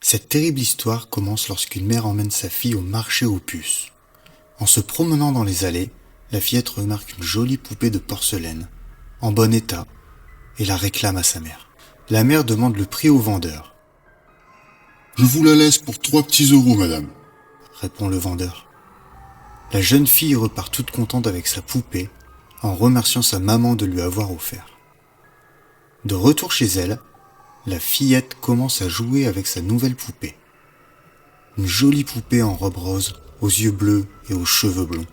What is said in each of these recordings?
Cette terrible histoire commence lorsqu'une mère emmène sa fille au marché aux puces. En se promenant dans les allées, la fillette remarque une jolie poupée de porcelaine, en bon état, et la réclame à sa mère. La mère demande le prix au vendeur. « Je vous la laisse pour 3 petits euros, madame. » répond le vendeur. La jeune fille repart toute contente avec sa poupée, en remerciant sa maman de lui avoir offert. De retour chez elle, la fillette commence à jouer avec sa nouvelle poupée. Une jolie poupée en robe rose, aux yeux bleus et aux cheveux blonds.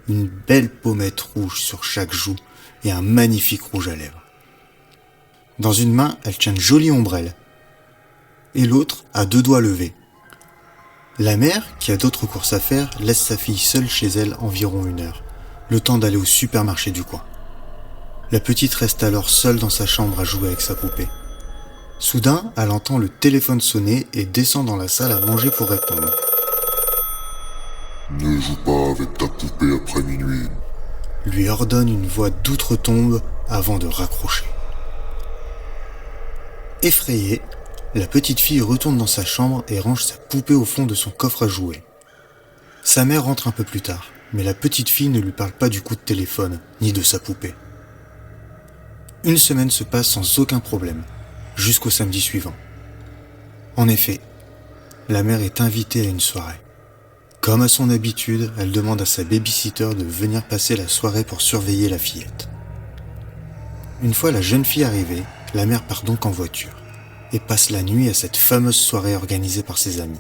Une belle pommette rouge sur chaque joue et un magnifique rouge à lèvres. Dans une main, elle tient une jolie ombrelle et l'autre a 2 doigts levés. La mère, qui a d'autres courses à faire, laisse sa fille seule chez elle environ 1 heure, le temps d'aller au supermarché du coin. La petite reste alors seule dans sa chambre à jouer avec sa poupée. Soudain, elle entend le téléphone sonner et descend dans la salle à manger pour répondre. « Ne joue pas avec ta poupée après minuit. » lui ordonne une voix d'outre-tombe avant de raccrocher. Effrayée, la petite fille retourne dans sa chambre et range sa poupée au fond de son coffre à jouets. Sa mère rentre un peu plus tard, mais la petite fille ne lui parle pas du coup de téléphone, ni de sa poupée. 1 semaine se passe sans aucun problème, jusqu'au samedi suivant. En effet, la mère est invitée à une soirée. Comme à son habitude, elle demande à sa baby-sitter de venir passer la soirée pour surveiller la fillette. Une fois la jeune fille arrivée, la mère part donc en voiture et passe la nuit à cette fameuse soirée organisée par ses amis.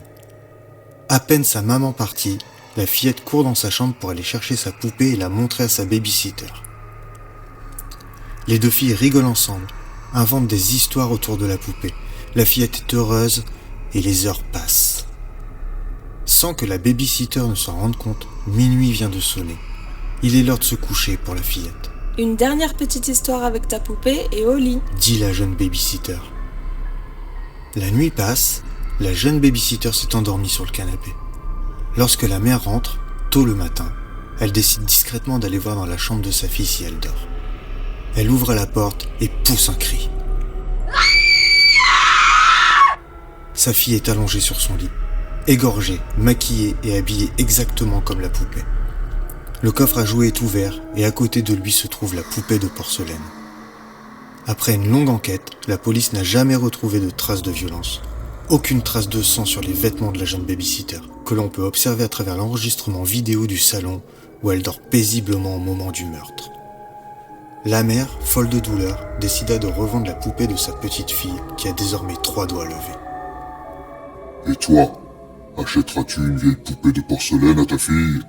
À peine sa maman partie, la fillette court dans sa chambre pour aller chercher sa poupée et la montrer à sa baby-sitter. Les 2 filles rigolent ensemble, inventent des histoires autour de la poupée. La fillette est heureuse et les heures passent. Sans que la baby-sitter ne s'en rende compte, minuit vient de sonner. Il est l'heure de se coucher pour la fillette. Une dernière petite histoire avec ta poupée et au lit, dit la jeune baby-sitter. La nuit passe, la jeune baby-sitter s'est endormie sur le canapé. Lorsque la mère rentre, tôt le matin, elle décide discrètement d'aller voir dans la chambre de sa fille si elle dort. Elle ouvre la porte et pousse un cri. Sa fille est allongée sur son lit, égorgée, maquillée et habillée exactement comme la poupée. Le coffre à jouets est ouvert et à côté de lui se trouve la poupée de porcelaine. Après une longue enquête, la police n'a jamais retrouvé de traces de violence. Aucune trace de sang sur les vêtements de la jeune baby-sitter, que l'on peut observer à travers l'enregistrement vidéo du salon où elle dort paisiblement au moment du meurtre. La mère, folle de douleur, décida de revendre la poupée de sa petite fille qui a désormais 3 doigts levés. « Et toi, achèteras-tu une vieille poupée de porcelaine à ta fille ?